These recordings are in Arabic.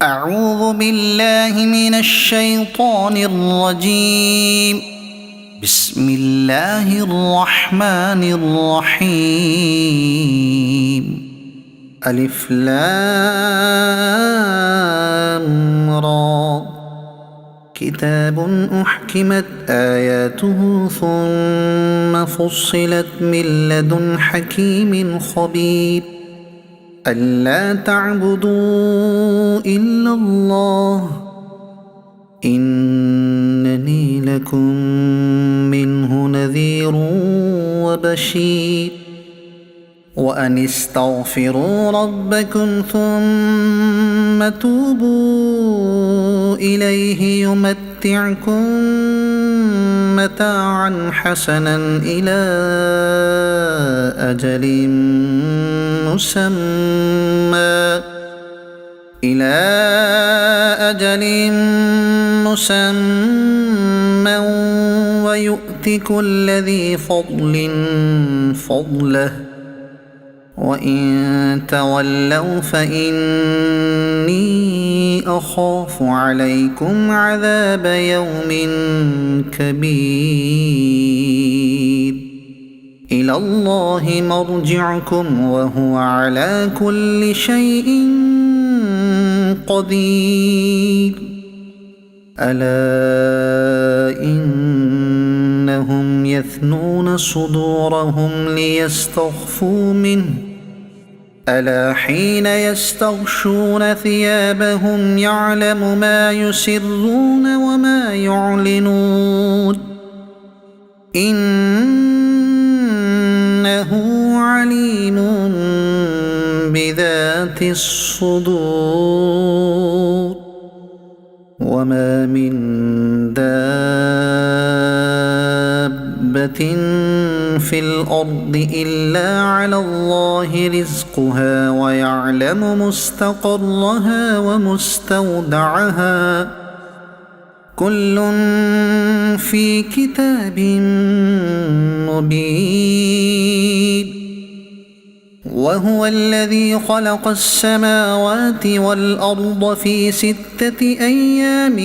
أعوذ بالله من الشيطان الرجيم. بسم الله الرحمن الرحيم. ألف لام را. كتاب أحكمت آياته ثم فصلت من لدن حكيم خبير. ألا تعبدوا إلا الله إنني لكم منه نذير وبشير. وأن استغفروا ربكم ثم توبوا إليه يمتعكم متاعا حسنا إلى أجل مسمى ويؤت كل ذي فضل فضله. وإن تولوا فإني أخاف عليكم عذاب يوم كبير. إلى الله مرجعكم وهو على كل شيء قدير. ألا إنهم يثنون صدورهم ليستخفوا منه ألا حين يستغشون ثيابهم يعلم ما يسرون وما يعلنون إنه عليم بذات الصدور. وما من دابة في الأرض إلا على الله رزقها ويعلم مستقرها ومستودعها كل في كتاب مبين. وهو الذي خلق السماوات والأرض في 6 أيام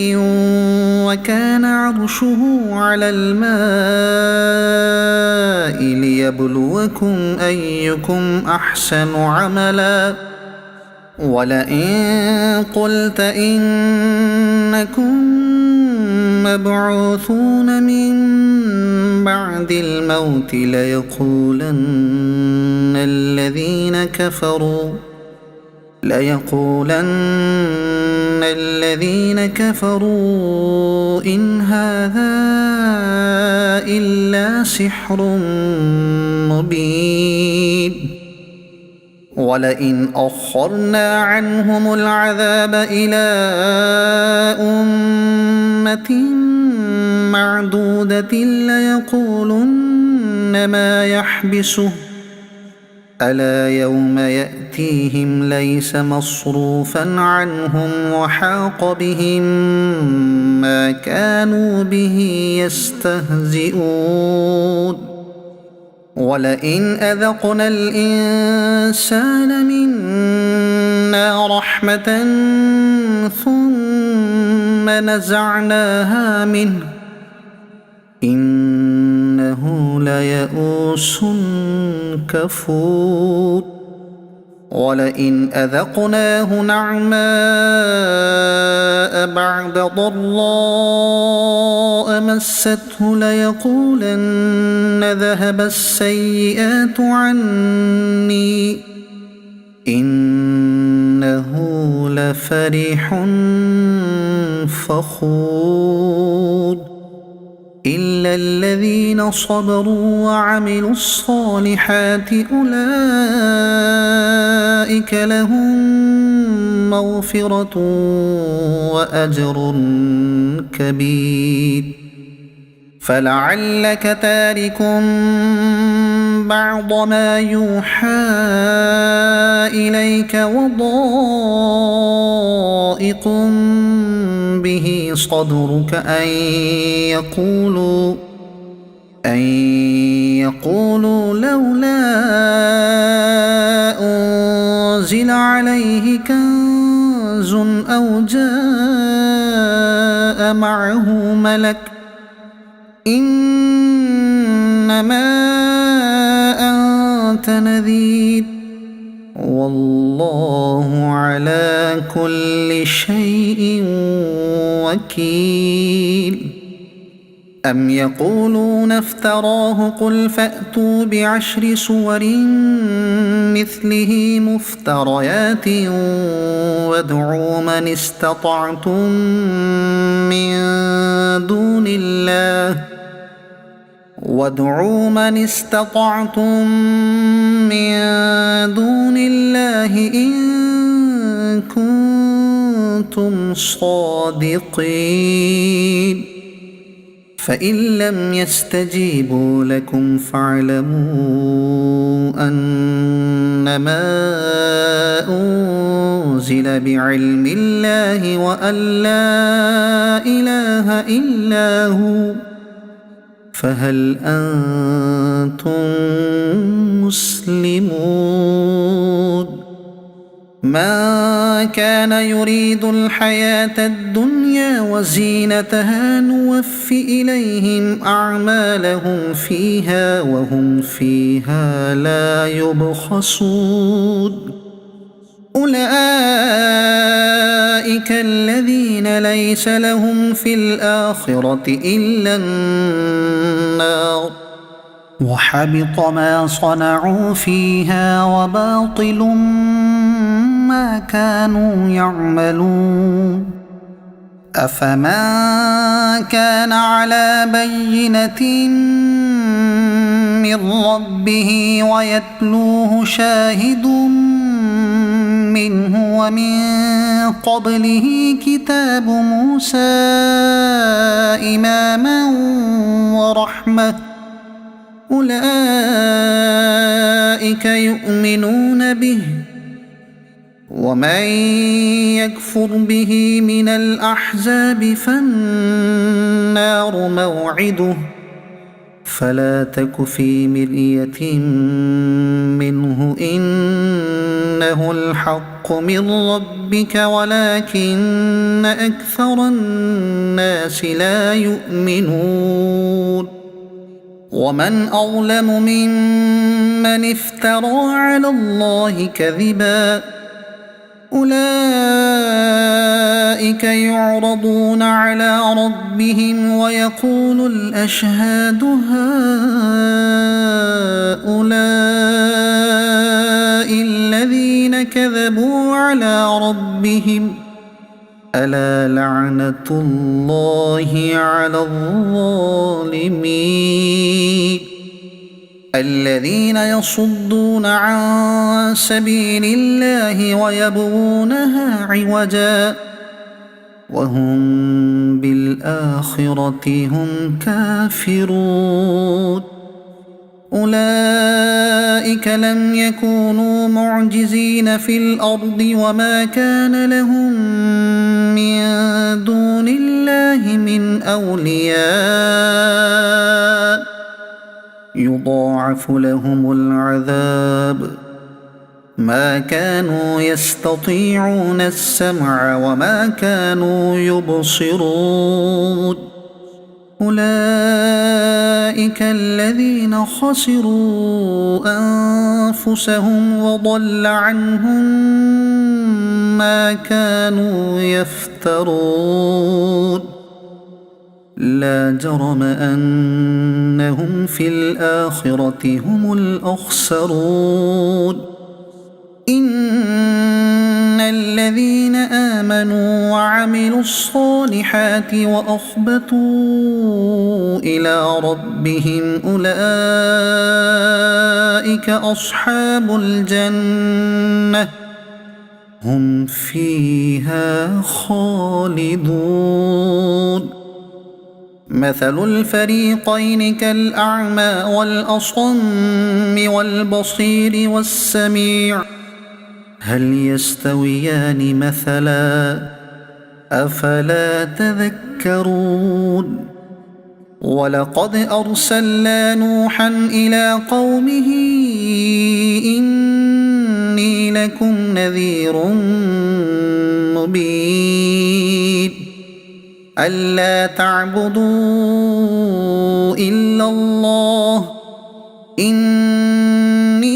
وكان عرشه على الماء ليبلوكم أيكم أحسن عملا. ولئن قلت إنكم مبعوثون من بعد الموت ليقولن الذين كفروا إن هذا إلا سحر مبين. ولئن أخرنا عنهم العذاب إلى أمة معدودة ليقولن ما يحبسه ألا يوم يأتيهم ليس مصروفا عنهم وحاق بهم ما كانوا به يستهزئون. ولئن أذقنا الإنسان منا رحمة ثم نزعناها منه إنه ليئوس كفور. ولئن أذقناه نعماء بعد ضراء مسته ليقولن ذهب السيئات عني إنه لفرح فخور. إلا الذين صبروا وعملوا الصالحات أولئك لهم مغفرة وأجر كبير. فلعلك تارك بعض ما يوحى إليك وضائق به صدرك أن يقولوا لولا أنزل عليه كنز كنز أو جاء معه ملك إنما أنت نذير والله على كل شيء وكيل أم يقولون افتراه قل فأتوا بعشر سور مثله مفتريات وادعوا من استطعتم من دون الله إن كنتم صادقين فإن لم يستجيبوا لكم فاعلموا أنما أنزل بعلم الله وأن لا إله إلا هو فهل أنتم مسلمون من كان يريد الحياة الدنيا وزينتها نوف إليهم أعمالهم فيها وهم فيها لا يبخسون أولئك الذين ليس لهم في الآخرة إلا النار وحبط ما صنعوا فيها وباطل ما كانوا يعملون أفمن كان على بينة من ربه ويتلوه شاهد منه ومن قبله كتاب موسى إماما ورحمة أولئك يؤمنون به ومن يكفر به من الأحزاب فالنار موعده فلا تك في مرية منه إنه الحق من ربك ولكن أكثر الناس لا يؤمنون ومن أظلم ممن افترى على الله كذبا أولئك يعرضون على ربهم ويقول الأشهاد هؤلاء الذين كذبوا على ربهم ألا لعنة الله على الظالمين الذين يصدون عن سبيل الله ويبغونها عوجا وهم بالآخرة هم كافرون أولئك لم يكونوا معجزين في الأرض وما كان لهم من دون الله من أولياء يضاعف لهم العذاب ما كانوا يستطيعون السمع وما كانوا يبصرون أولئك الذين خسروا أنفسهم وضل عنهم ما كانوا يفترون لا جرم أنهم في الآخرة هم الأخسرون إن الذين آمنوا وعملوا الصالحات وأخبتوا إلى ربهم أولئك أصحاب الجنة هم فيها خالدون مثل الفريقين كالأعمى والأصم والبصير والسميع هل يستويان مثلا أفلا تذكرون ولقد أرسلنا نوحا إلى قومه إني إني لكم نذير مبين ألا تعبدوا إلا الله إني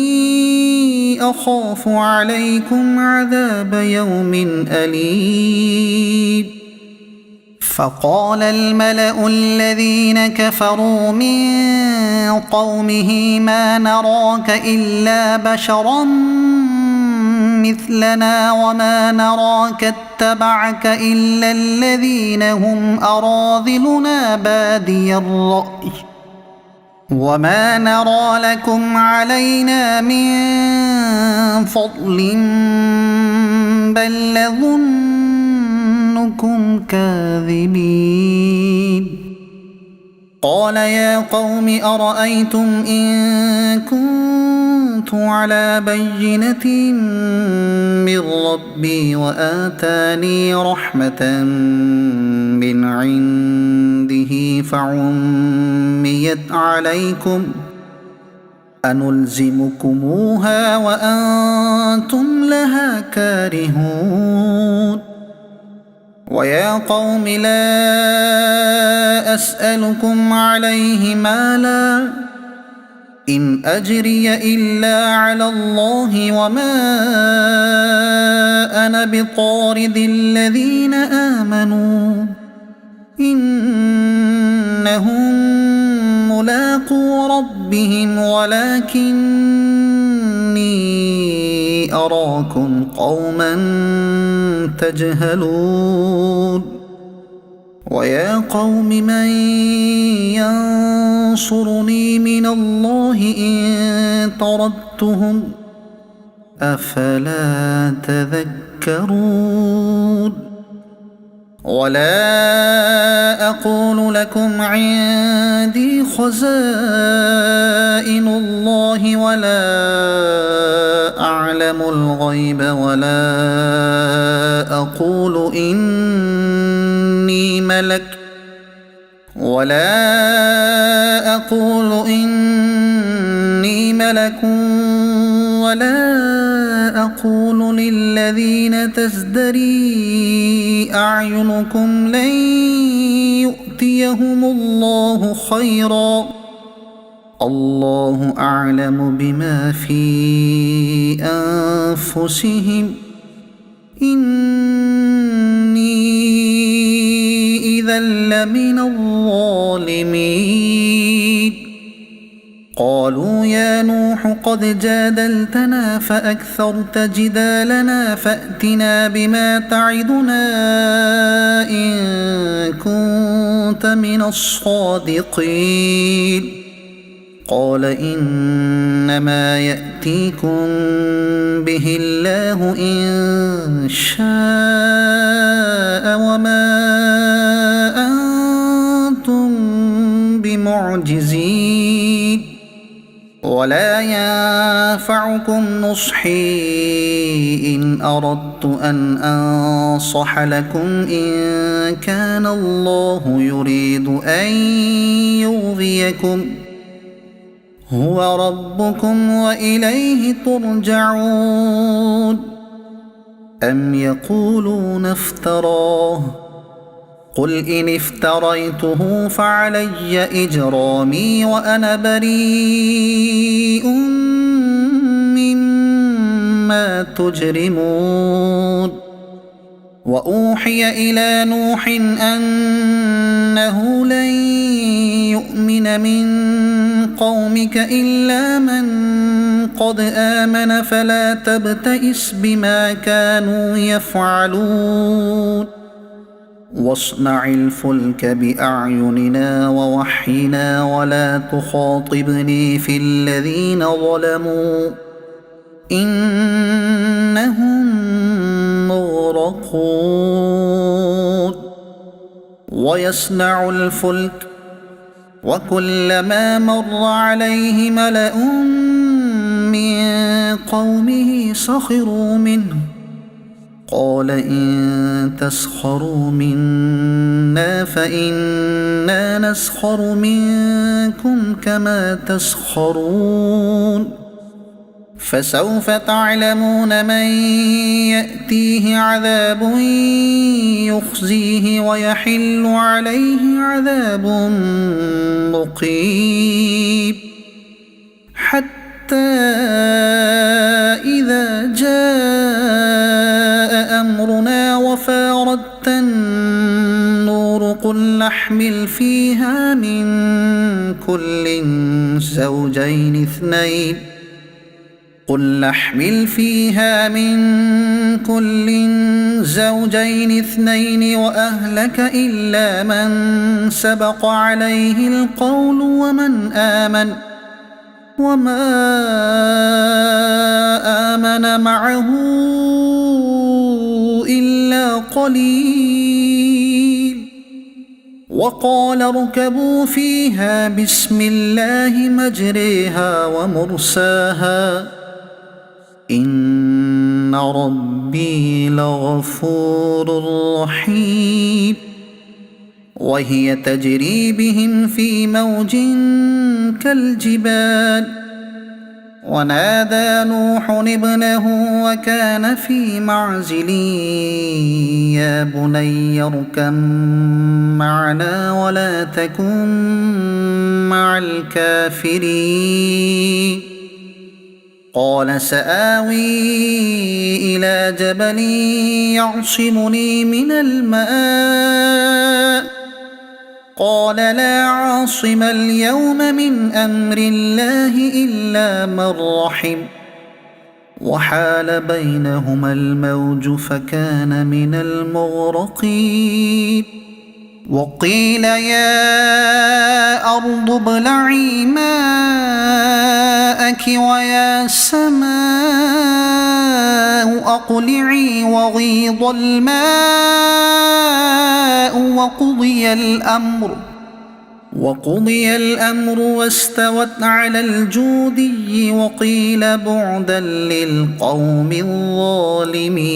أخاف عليكم عذاب يوم أليم فقال الملأ الذين كفروا من قومه ما نراك إلا بشرا مثلنا وما نراك اتبعك إلا الذين هم أراذلنا بادي الرأي وما نرى لكم علينا من فضل بل نظنكم كاذبين قال يا قوم أرأيتم إن كنت على بينة من ربي وآتاني رحمة من عنده فعميت عليكم أنلزمكموها وأنتم لها كارهون ويا قوم لا أسألكم عليه مالا إن أجري إلا على الله وما أنا بطارد الذين آمنوا إنهم ملاقو ربهم ولكني أراكم قوما تجهلون ويا قوم من ينصرني من الله إن طردتهم أفلا تذكرون ولا أقول لكم عندي خزائن الله ولا أعلم الغيب ولا أقول إني ملك ولا أقول للذين تزدري أعينكم لن يؤتيهم الله خيرا الله أعلم بما في أنفسهم إني إذا لمن الظالمين قالوا يا نوح قد جادلتنا فأكثرت جدالنا فأتنا بما تعدنا إن كنت من الصادقين قال إنما يأتيكم به الله إن شاء وما أنتم بمعجزين ولا ينفعكم نصحي إن أردت أن أنصح لكم إن كان الله يريد أن يغويكم هو ربكم وإليه ترجعون أم يقولون افتراه قل إن افتريته فعلي إجرامي وأنا بريء مما تجرمون وأوحي إلى نوح أنه لن يؤمن من قومك إلا من قد آمن فلا تبتئس بما كانوا يفعلون واصنع الفلك بأعيننا ووحينا ولا تخاطبني في الذين ظلموا إنهم مغرقون ويصنع الفلك وكلما مر عليه ملأ من قومه سخروا منه قال إن تسخروا منا فإنا نسخر منكم كما تسخرون فسوف تعلمون من يأتيه عذاب يخزيه ويحل عليه عذاب مقيم. حتى إذا جاء أمرنا وفاردت النور قل نحمل فيها من كل زوجين اثنين وأهلك إلا من سبق عليه القول وما آمن معه إلا قليل. وقال اركبوا فيها بسم الله مجريها ومرساها إن ربي لغفور رحيم. وهي تجري بهم في موج كالجبال ونادى نوح ابنه وكان في معزل يا بني اركب معنا ولا تكن مع الكافرين. قال سآوي إلى جبل يعصمني من الماء قال لا عاصم اليوم من أمر الله إلا من رحم وحال بينهما الموج فكان من المغرقين. وقيل يا أرض ابلعي ماءك ويا سماء أقلعي وغيض الماء وقضي الأمر واستوت على الجودي وقيل بعدا للقوم الظالمين.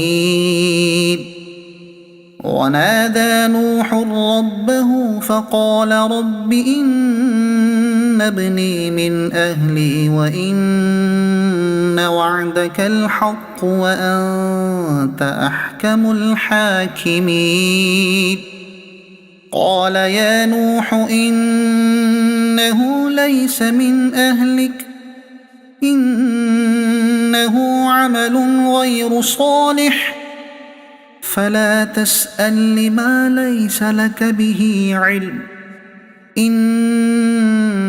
ونادى نوح ربه فقال رب إن ابني من أهلي وإن وعدك الحق وأنت أحكم الحاكمين. قال يا نوح إنه ليس من أهلك إنه عمل غير صالح فلا تسأل لما ليس لك به علم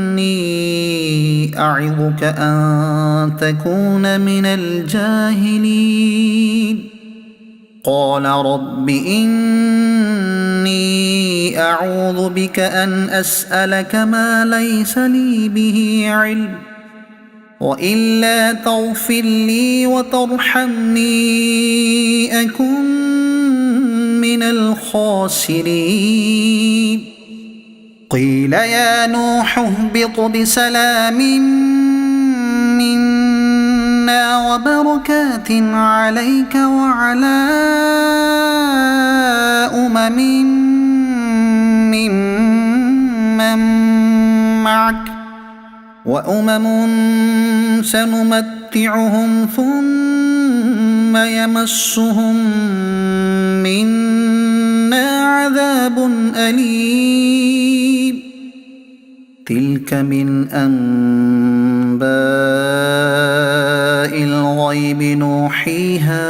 إني أعظك أن تكون من الجاهلين. قال رب إني أعوذ بك أن أسألك ما ليس لي به علم وإلا تغفر لي وترحمني أكن من الخاسرين. قيل يا نوح اهبط بسلام منا وبركات عليك وعلى أمم ممن معك وأمم سنمتعهم ثم يمسهم منا عذاب أليم. تلك من أنباء الغيب نوحيها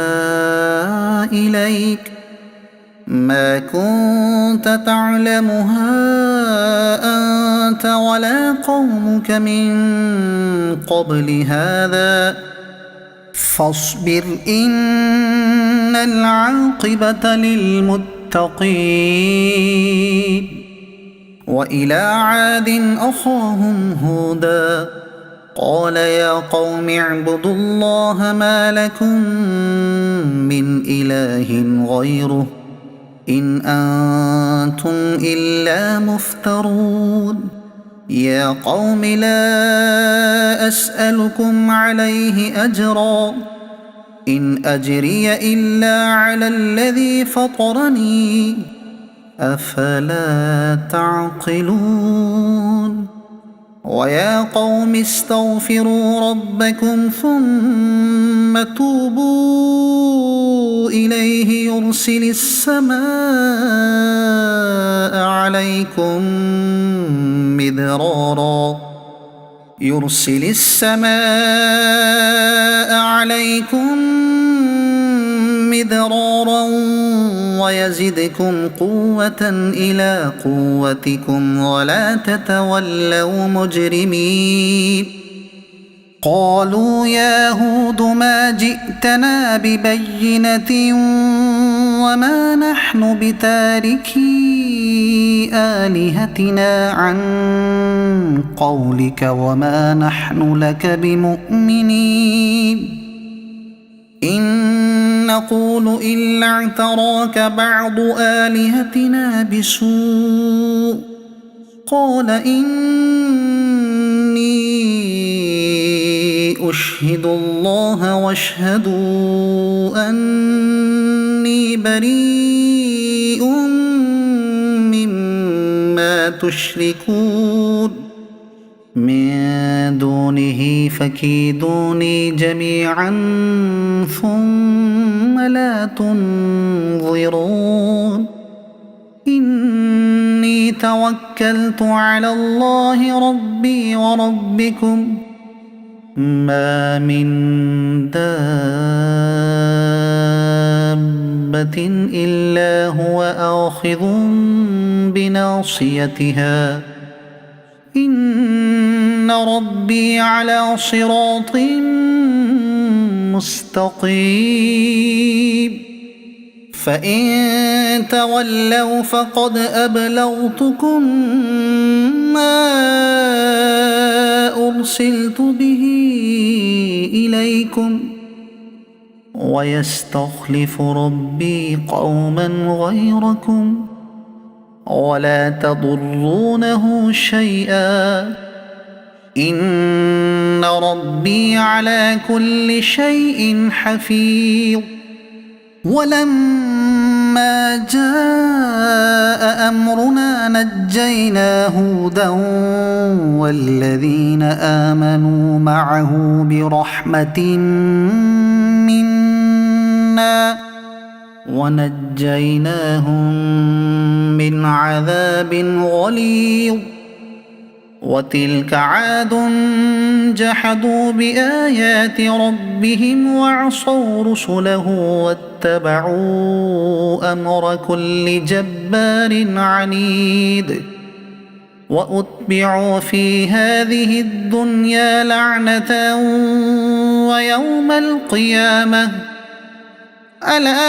إليك ما كنت تعلمها أنت ولا قومك من قبل هذا فاصبر إن العاقبة للمتقين. وإلى عاد أخاهم هودا قال يا قوم اعبدوا الله ما لكم من إله غيره إن أنتم إلا مفترون. يا قوم لا أسألكم عليه أجرا إن أجري إلا على الذي فطرني أفلا تعقلون. ويا قوم استغفروا ربكم ثم توبوا إليه يرسل السماء عليكم مدرارا ويزدكم قوة إلى قوتكم ولا تتولوا مجرمين. قالوا يا هود ما جئتنا ببينة وما نحن بتاركي آلهتنا عن قولك وما نحن لك بمؤمنين إن نقول إلا اعتراك بعض آلهتنا بسوء. قال إني أشهد الله واشهدوا أني بريء مما تشركون من دونه فكيدوني جميعا ثم لا تنظرون. إني توكلت على الله ربي وربكم ما من دابة إلا هو آخذ بناصيتها إن ربي على صراط مستقيم. فإن تولوا فقد أبلغتكم ما أرسلت به إليكم ويستخلف ربي قوما غيركم ولا تضرونه شيئا إن ربي على كل شيء حفيظ. ولما جاء أمرنا نجينا هودا والذين آمنوا معه برحمة منا ونجيناهم من عذاب غليظ. وتلك عاد جحدوا بآيات ربهم وعصوا رسله واتبعوا أمر كل جبار عنيد. وأتبعوا في هذه الدنيا لعنة ويوم القيامة ألا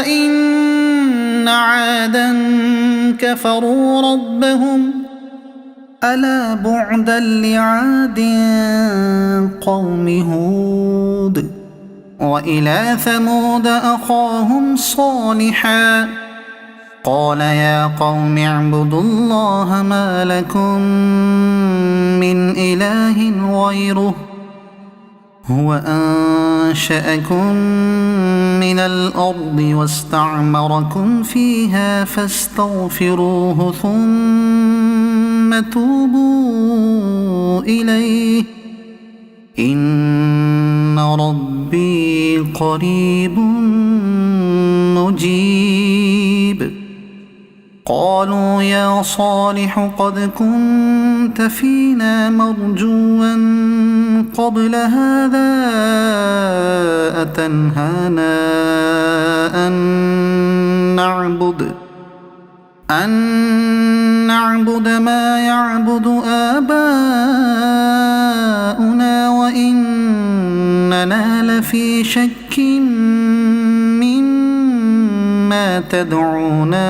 إن عادا كفروا ربهم ألا بعدا لعاد قوم هود. وإلى ثمود أخاهم صالحا قال يا قوم اعبدوا الله ما لكم من إله غيره هو أنشأكم من الأرض واستعمركم فيها فاستغفروه ثم توبوا إليه إن ربي قريب مجيب. قالوا يا صالح قد كنت فينا مرجوا قبل هذا أتنهانا أن نعبد ما يعبد آباؤنا وإننا لفي شك مما تدعونا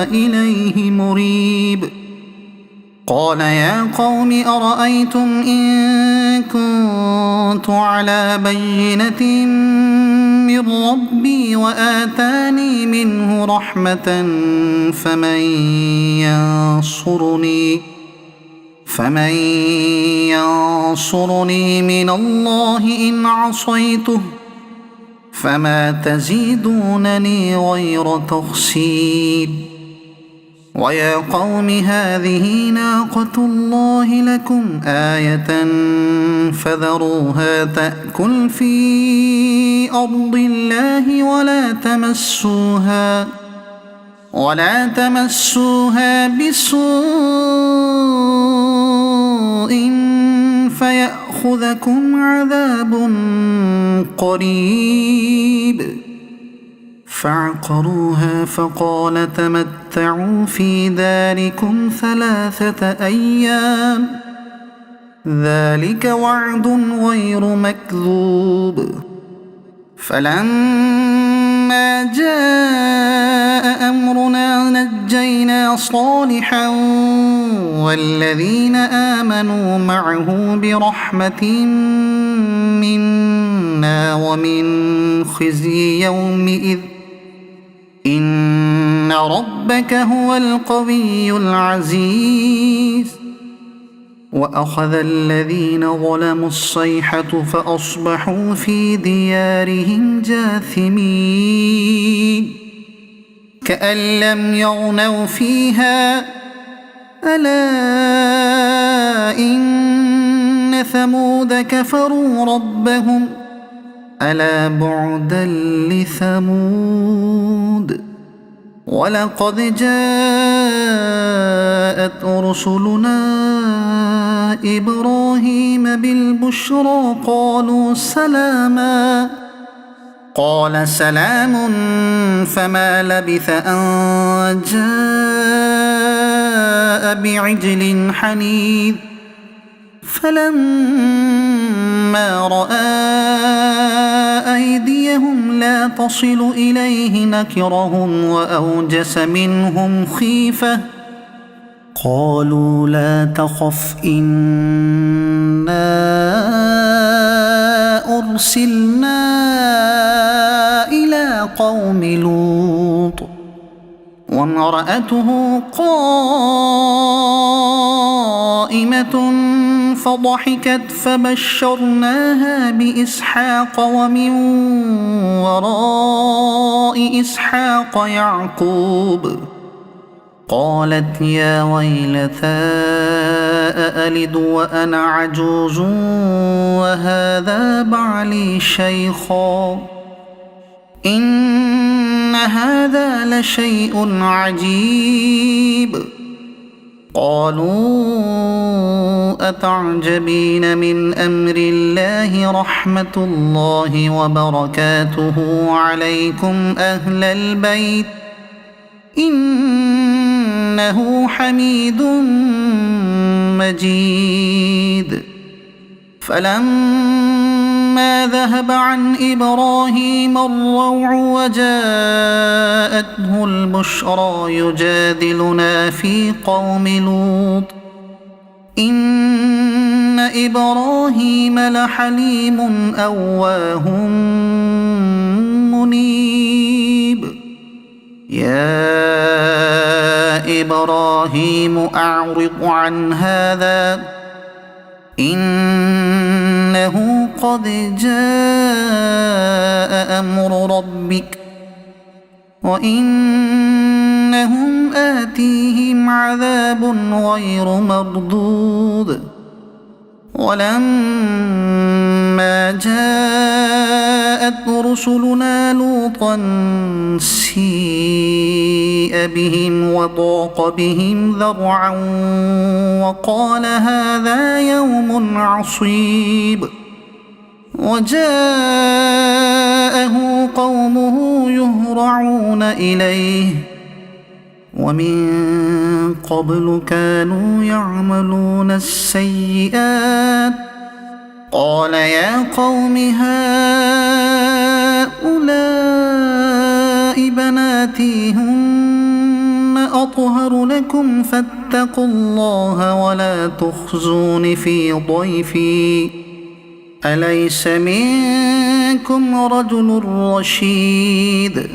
إليه مريب. قال يا قوم أرأيتم إن كنت على بينة من ربي وآتاني منه رحمة فمن ينصرني من الله إن عصيته فما تزيدونني غير تخسير. ويا قوم هذه ناقة الله لكم آية فذروها تأكل في أرض الله ولا تمسوها بسوء فيأخذكم عذاب قريب. فعقروها فقال تمتعوا في داركم 3 أيام ذلك وعد غير مكذوب. فلما جاء أمرنا نجينا صالحا والذين آمنوا معه برحمة منا ومن خزي يومئذ إن ربك هو القوي العزيز. وأخذ الذين ظلموا الصيحة فأصبحوا في ديارهم جاثمين كأن لم يغنوا فيها ألا إن ثمود كفروا ربهم ألا بعدا لثمود. ولقد جاءت رسلنا إبراهيم بالبشرى قالوا سلاما قال سلام فما لبث أن جاء بعجل حنيذ. فلما رأى أيديهم لا تصل إليه نكرهم وأوجس منهم خيفة قالوا لا تخف إنا أرسلنا إلى قوم لوط وامرأته قائمة فضحكت فبشرناها بإسحاق ومن وراء إسحاق يعقوب. قالت يا ويلتى أألد وأنا عجوز وهذا بعلي شيخا إن هذا لشيء عجيب. قالوا أتعجبين من أمر الله رحمة الله وبركاته عليكم أهل البيت إنه حميد مجيد. فلما ذهب عن إبراهيم الروع وجاءته البشرى يجادلنا في قوم لوط إن إبراهيم لحليم أواه منيب. يا إبراهيم أعرض عن هذا إنه قد جاء أمر ربك وإنهم آتيهم عذاب غير مردود. ولما جاءت رسلنا لوطا سيء بهم وضاق بهم ذرعا وقال هذا يوم عصيب. وجاءه قومه يهرعون إليه ومن قبل كانوا يعملون السيئات قال يا قوم هؤلاء بناتي هن أطهر لكم فاتقوا الله ولا تخزون في ضيفي أليس منكم رجل رشيد.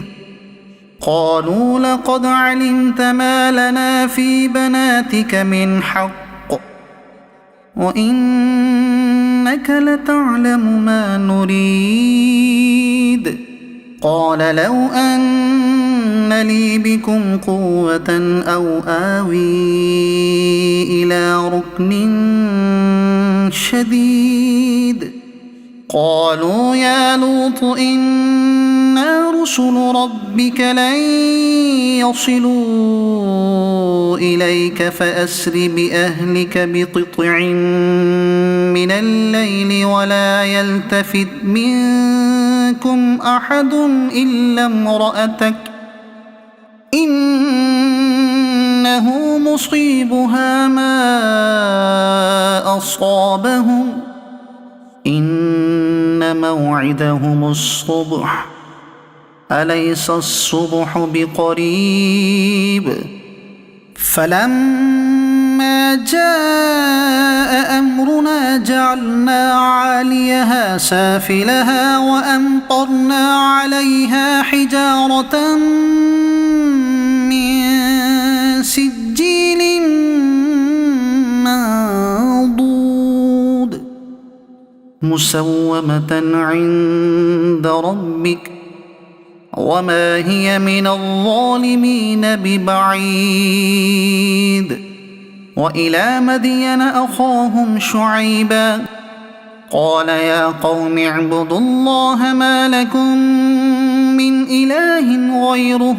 قالوا لقد علمت ما لنا في بناتك من حق وإنك لتعلم ما نريد. قال لو أن أن لي بكم قوة أو آوي إلى ركن شديد. قالوا يا لوط إنا رسل ربك لن يصلوا إليك فأسر بأهلك بقطع من الليل ولا يلتفت منكم أحد إلا امرأتك إنه مصيبها ما أصابهم إن موعدهم الصبح أليس الصبح بقريب. فلما جاء أمرنا جعلنا عاليها سافلها وأمطرنا عليها حجارة من سجيل منضود مسومة عند ربك وما هي من الظالمين ببعيد. وإلى مدين أخاهم شعيبا قال يا قوم اعبدوا الله ما لكم من إله غيره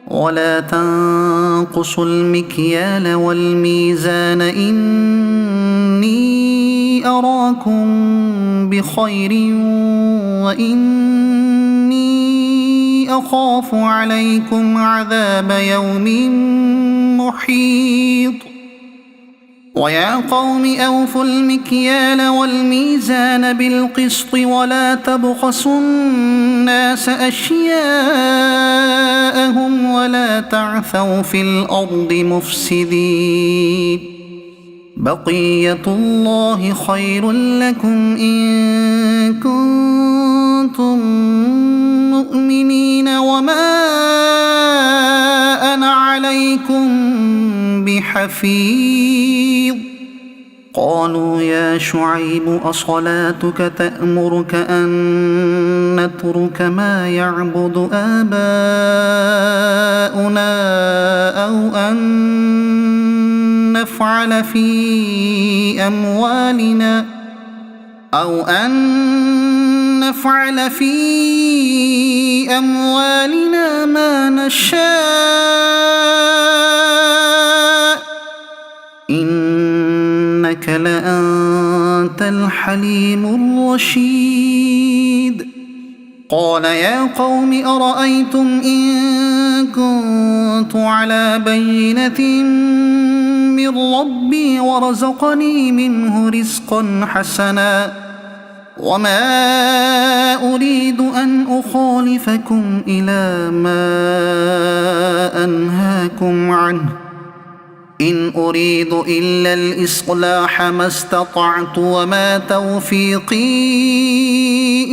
ولا تنقصوا المكيال والميزان إني أراكم بخير وإني أخاف عليكم عذاب يوم محيط. ويا قوم أوفوا المكيال والميزان بالقسط ولا تبخسوا الناس أشياءهم ولا تعثوا في الأرض مفسدين. بقية الله خير لكم إن كنتم مؤمنين وما أنا عليكم بحفيظ. قالوا يا شعيب أصلاتك تأمرك أن نترك ما يعبد آباؤنا أو أن نفعل في أموالنا ما نشاء إنك لأنت الحليم الرشيد. قال يا قوم أرأيتم إن كنت على بينة من ربي ورزقني منه رزقا حسنا وما أريد أن أخالفكم إلى ما أنهاكم عنه إن أريد إلا الإصلاح ما استطعت وما توفيقي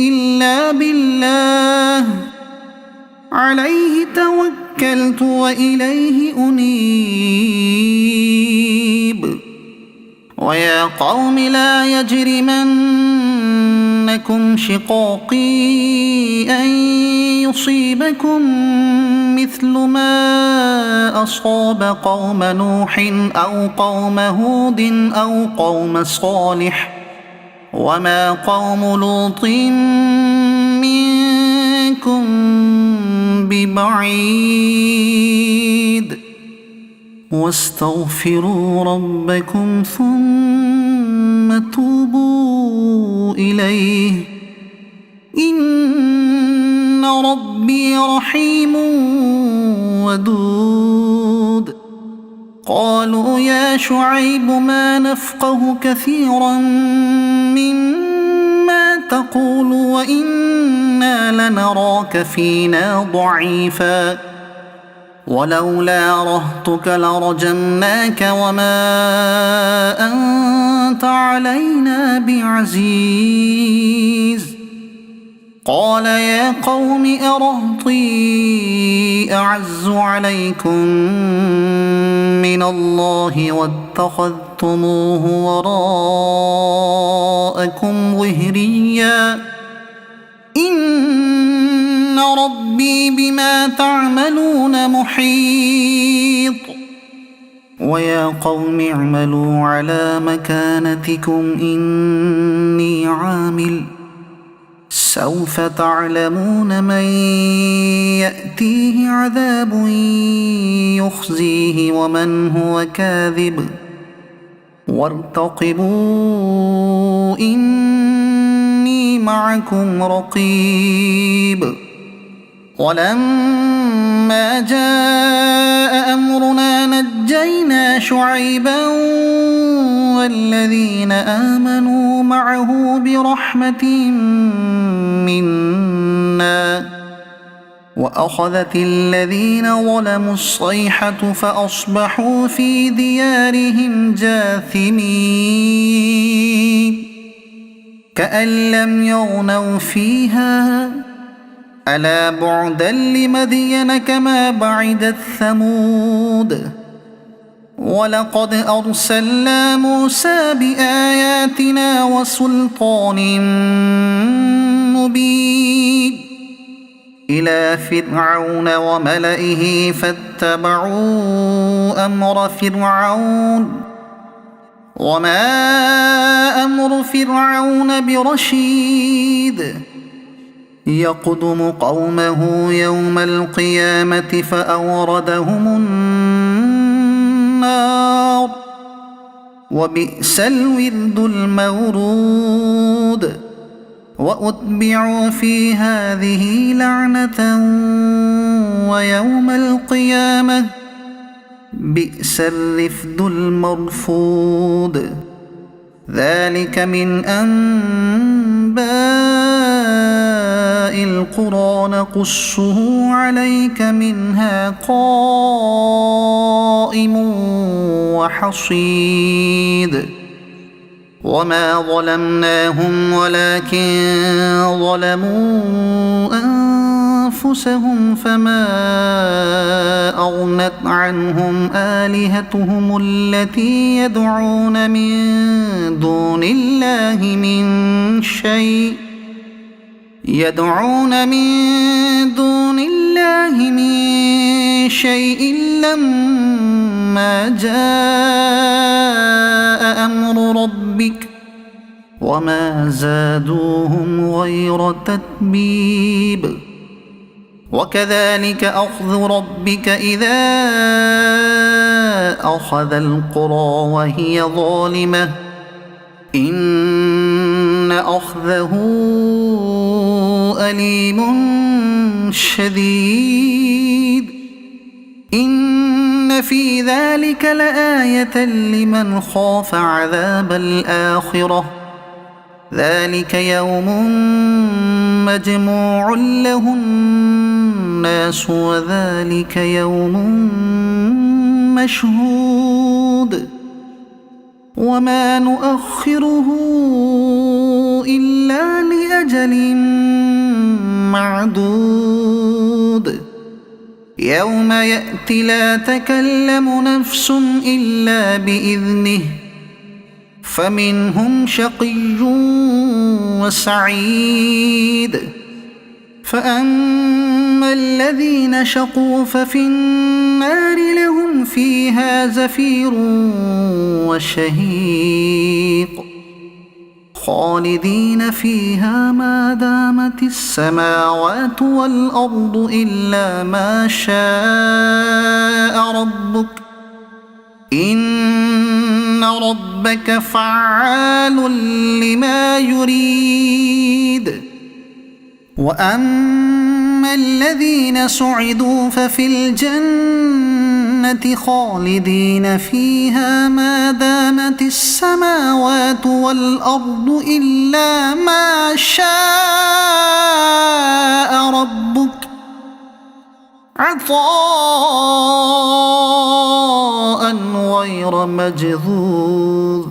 إلا بالله عليه توكلت وإليه أنيب. ويا قوم لا يجرمنكم شقاقي أن يصيبكم مثل ما أصاب قوم نوح أو قوم هود أو قوم صالح وما قوم لوط منكم ببعيد. واستغفروا ربكم ثم توبوا إليه إن ربي رحيم ودود. قالوا يا شعيب ما نفقه كثيرا مما تقول وإنا لنراك فينا ضعيفا ولولا رهطك لرجمناك وما أنت علينا بعزيز. قال يا قوم أرهطي أعز عليكم من الله واتخذتموه وراءكم ظهريا إن ربي ربي بما تعملون محيط ويا قوم اعملوا على مكانتكم إني عامل سوف تعلمون من يأتيه عذاب يخزيه ومن هو كاذب وارتقبوا إني معكم رقيب ولما جاء أمرنا نجينا شعيبا والذين آمنوا معه برحمة منا وأخذت الذين ظلموا الصيحة فأصبحوا في ديارهم جاثمين كأن لم يغنوا فيها ألا بعدا لمدين كما بعدت ثمود ولقد أرسلنا موسى بآياتنا وسلطان مبين إلى فرعون وملئه فاتبعوا أمر فرعون وما أمر فرعون برشيد يقدم قومه يوم القيامة فأوردهم النار وبئس الورد المورود وأتبعوا في هذه لعنة ويوم القيامة بئس الرفد المرفود ذلك من أنباء القرى نقصه عليك منها قائم وحصيد وما ظلمناهم ولكن ظلموا أنفسهم فما أغنت عنهم آلهتهم التي يدعون من دون الله من شيء لما جاء أمر ربك وما زادوهم غير تتبيب وكذلك أخذ ربك إذا أخذ القرى وهي ظالمة إن أخذه أليم شديد إن في ذلك لآية لمن خاف عذاب الآخرة ذلك يوم مجموع له الناس وذلك يوم مشهود وما نؤخره إلا لأجل معدود يوم يأتي لا تكلم نفس إلا بإذنه فمنهم شقي وسعيد فأما الذين شقوا ففي النار لهم فيها زفير وشهيق خالدين فيها ما دامت السماوات والأرض إلا ما شاء ربك إن ربك فعال لما يريد وأما الذين سعدوا ففي الجنة خالدين فيها ما دامت السماوات والأرض إلا ما شاء ربك عطاء غير مجذوذ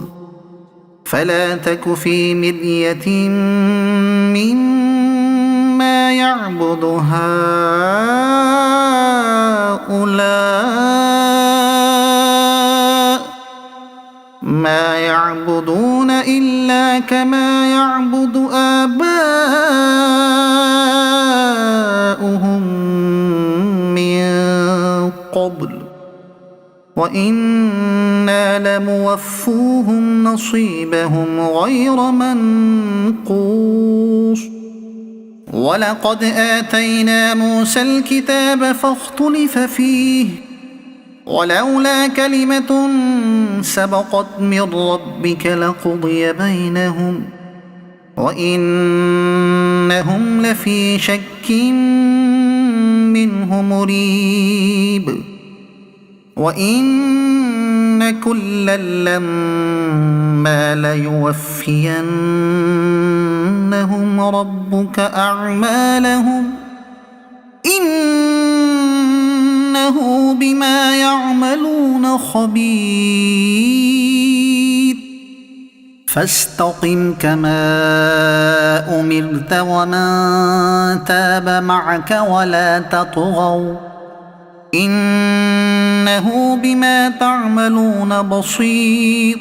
فلا تك في مرية مما يعبد هؤلاء ما يعبدون إلا كما يعبد آباؤهم قبل وإنا لموفوهم نصيبهم غير منقوص ولقد آتينا موسى الكتاب فاختلف فيه ولولا كلمة سبقت من ربك لقضي بينهم وإنهم لفي شك منه مريب وإن كلا لما ليوفينهم ربك أعمالهم إنه بما يعملون خبير فاستقم كما أمرت ومن تاب معك ولا تطغوا إنه بما تعملون بصير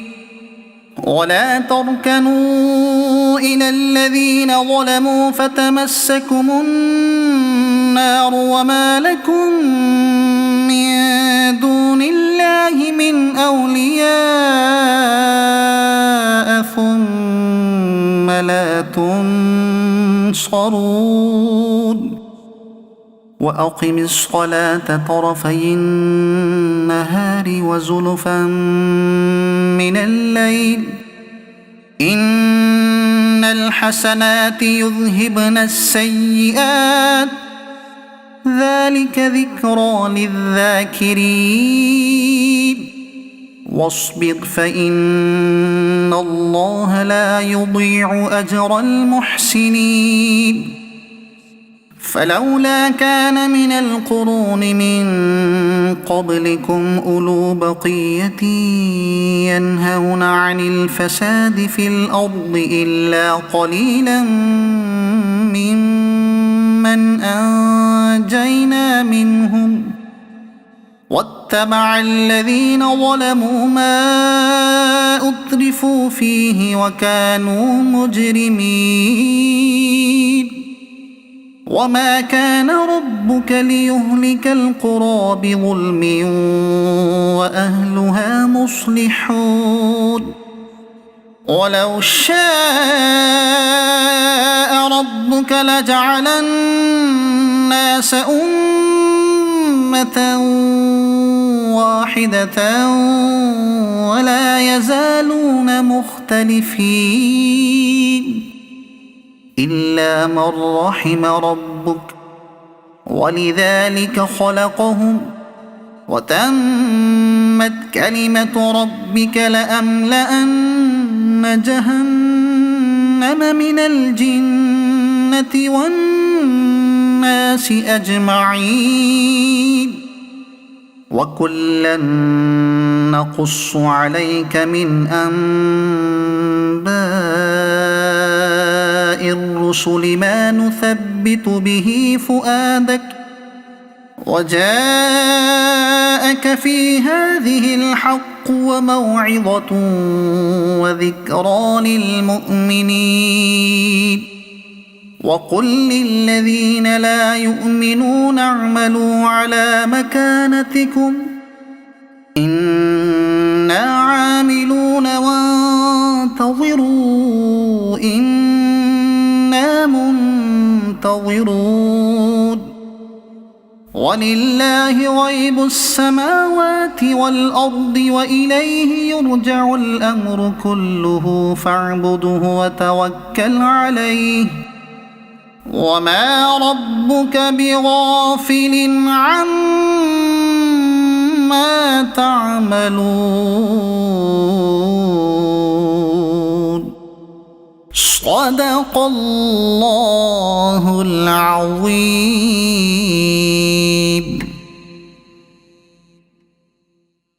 ولا تركنوا إلى الذين ظلموا فتمسكم النار وما لكم من دون الله من أولياء ثم لا تنصرون وأقم الصلاة طرفي النهار وزلفا من الليل إن الحسنات يذهبن السيئات ذلك ذكرى للذاكرين واصبر فإن الله لا يضيع أجر المحسنين فلولا كان من القرون من قبلكم أولو بقية ينهون عن الفساد في الأرض إلا قليلا ممن أنجينا منهم واتبع الذين ظلموا ما أترفوا فيه وكانوا مجرمين وما كان ربك ليهلك القرى بظلم وأهلها مصلحون ولو شاء ربك لجعل الناس أمة واحدة ولا يزالون مختلفين إلا من رحم ربك ولذلك خلقهم وتمت كلمة ربك لأملأن جهنم من الجنة والناس أجمعين وكلا نقص عليك من أنباء الرسل ما نثبت به فؤادك وجاءك في هذه الحق وموعظة وذكرى للمؤمنين وقل للذين لا يؤمنون اعملوا على مكانتكم إنا عاملون وانتظروا إنا منتظرون ولله غيب السماوات والأرض وإليه يرجع الأمر كله فاعبده وتوكل عليه وما ربك بغافل عما تعملون صدق الله العظيم.